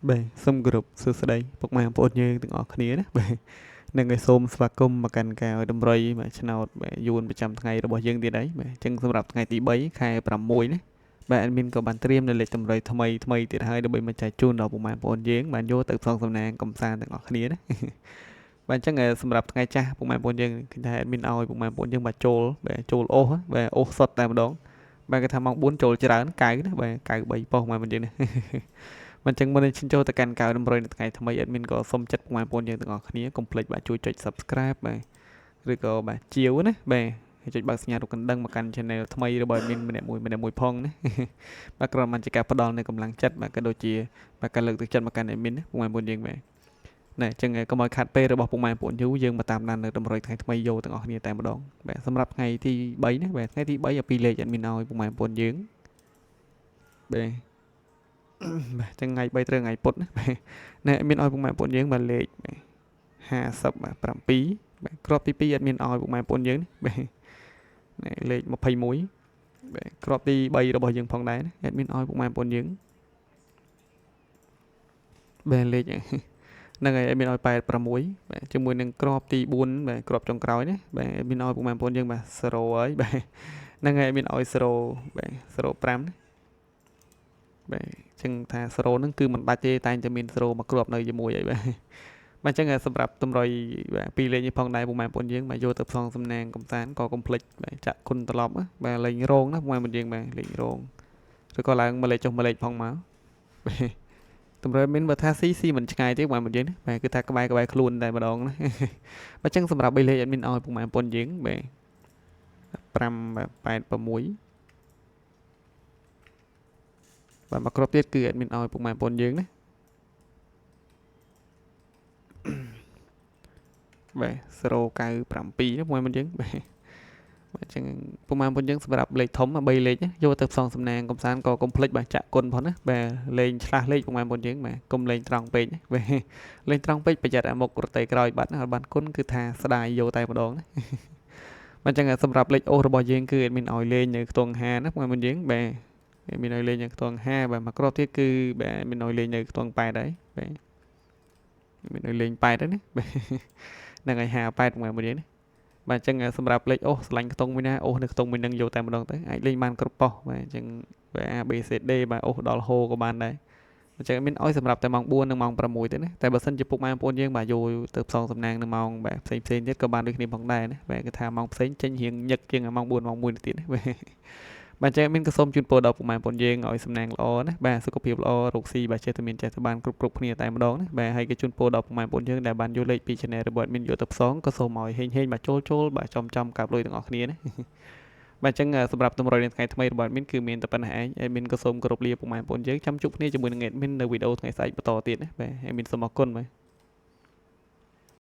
Bè, xông group sư sơ đây, bọc mạng bột như từng ở khía đó, bè. Nên người xôm sva cung mà cần cao đâm rây mà chân nào bè dùn bị trăm ngày rồi bỏ dương đi đấy, bè. Chân xâmรับngày tí bấy khai bàm mùi đấy. Bè admin có bàn triêm nên lịch tầm rây thầm mây tiệt hai đôi bên mà chạy chun đầu bọc mạng bột dương bạn vô tự xong xâm nàng cầm san từng ở khía đấy. Bạn chắc ngày xâmรับngày cha bọc mạng bột dương thì admin oi bọc mạng bột dương bà chôl, bè chôl ô á, bè ô sọt tại một đống. Bạn cái tham mong bốn chôl chơi đá cái đó, bè cái bấy bọc mạng bột dương này. มันចឹងមុននឹងឈានចូលទៅកាន់កៅតម្រុយនៅថ្ងៃថ្មី admin ក៏សូមចាត់បងប្អូនយើងទាំងអស់គ្នាកុំភ្លេចបាទជួយចុច subscribe បាទឬក៏បាទជាវណាបាទហើយចុចបើកសញ្ញារូបកណ្ដឹងមកកាន់ channel ថ្មីរបស់ admin ម្នាក់មួយផងណាបាទក្រោមបានជាការផ្ដល់នៅកម្លាំងចិត្តបាទក៏ដូចជាបាទការលើកទឹកចិត្តមកកាន់ admin ណាបងប្អូនយើងបាទណែចឹងកុំឲ្យខាត់ពេលរបស់ពុកម៉ែបងប្អូនយូរយើងមកតាមដាននៅតម្រុយថ្ងៃថ្មីយកទាំងអស់គ្នាតែម្ដងបាទសម្រាប់ថ្ងៃទី3ណាបាទថ្ងៃទី3ឲ្យពីលេខ admin ឲ្យពុកម៉ែបងប្អូនយើងបាទ ចឹងថ្ងៃ3ត្រូវថ្ងៃពុធណាណែមានឲ្យពុកម៉ែបងប្អូនយើងបានលេខ50បាទ7បាទក្របទី2អត់មានឲ្យពុកម៉ែបងប្អូនយើងបាទណែលេខ21បាទក្របទី3របស់យើងផងដែរណាអត់មានឲ្យពុកម៉ែបងប្អូនយើងបាទលេខហ្នឹងហើយអត់មានឲ្យ86បាទជាមួយនឹងក្របទី4បាទក្របចុងក្រោយណាបាទអត់មានឲ្យពុកម៉ែបងប្អូនយើងបាទ0ហើយបាទហ្នឹងហើយអត់មានឲ្យ0បាទ05ណា បាទចឹងថា0ហ្នឹងគឺមិនដាច់ទេតែតែមាន0មកគ្រាប់នៅជាមួយអីបាទបាទចឹងសម្រាប់តម្រុយបាទពីរលេខនេះផងដែរពុកម៉ែបងប្អូនយើងបាទយកទៅផ្សងសំណាងកំសាន្តក៏កុំភ្លេចបាទចាក់គុណត្រឡប់បាទលេងរងណាពុកម៉ែបងប្អូនយើងបាទលេងរងឬក៏ឡើងមកលេខចុះមកលេខផងមកបាទតម្រុយមានបើថាស៊ីមិនឆ្ងាយទេពុកម៉ែបងប្អូនយើងណាបាទគឺថាក្បែរខ្លួនតែម្ដងណាបាទចឹងសម្រាប់3លេខអត់មានឲ្យពុកម៉ែបងប្អូនយើងបាទ5បាទ86 បាទមកគ្រាប់ទៀតគឺអត់មានឲ្យពុកម៉ែបងប្អូនយើងណាបាទ097ណាពុកម៉ែបងប្អូនយើងបាទបាទចឹងពុកម៉ែបងប្អូនយើងសម្រាប់លេខធំ3លេខយកទៅផ្សងសំណាងកំសាន្តក៏កុំភ្លេចបាទចាក់គុណផងណាបាទលេងឆ្លាស់លេខពុកម៉ែបងប្អូនយើងបាទកុំលេងត្រង់ពេកបាទលេងត្រង់ពេកប្រយ័ត្នអាមុខរតីក្រោយបាត់ណាបានគុណគឺថាស្ដាយយកតែម្ដងណាបាទចឹងសម្រាប់លេខអូសរបស់យើងគឺអត់មានឲ្យលេងនៅខ្ទង់50ណាពុកម៉ែបងប្អូនយើងបាទមានឲ្យលេងនៅខ្ទង់50បាទមកគ្រាប់ទៀតគឺបាទមានឲ្យលេងនៅខ្ទង់8ដែរបាទមានឲ្យលេង8ដែរណាបាទហ្នឹងហើយ58មកមួយនេះណាបាទអញ្ចឹងសម្រាប់លេខអូសឆ្លាញ់ខ្ទង់មួយណាអូសនៅខ្ទង់មួយនឹងយកតែម្ដងទៅអាចលេងបានគ្រប់ប៉ុសបាទអញ្ចឹងបាទ A B C D បាទអូសដល់ហូក៏បានដែរអញ្ចឹងមានឲ្យសម្រាប់តែម៉ោង4និងម៉ោង6ទេណាតែបើសិនជាពុកម៉ែបងប្អូនយើងបាទយកទៅផ្សងសំណាងនៅម៉ោងបាទផ្សេងទៀតក៏បានដូចគ្នាផងដែរណាបាទគឺថាម៉ោងផ្សេងចេញរៀងញឹកជាងម៉ោង4ម៉ោង1ទៀតណាបាទបាទចឹងមានក៏សូមជូនពរដល់ពុកម៉ែបងប្អូនយើងឲ្យសំណាងល្អណាបាទសុខភាពល្អរកស៊ីបាទចេះតែមានចេះតែបានគ្រប់គ្នាតែម្ដងណាបាទហើយក៏ជូនពរដល់ពុកម៉ែបងប្អូនយើងដែលបានយកលេខពី channel របស់មានយកទៅផ្សងក៏សូមឲ្យហេងបាទចូលបាទចំកាប់លុយទាំងអស់គ្នាណាបាទចឹងសម្រាប់តម្រុយនៅថ្ងៃថ្មីរបស់មានគឺមានតែប៉ុណ្ណេះឯងអេមីនក៏សូមគោរពលាពុកម៉ែបងប្អូនយើងចាំជួបគ្នាជាមួយនឹងអេមីននៅវីដេអូថ្ងៃស្អែកបន្តទៀតណាបាទអេមីនសូមអរគុណបាទ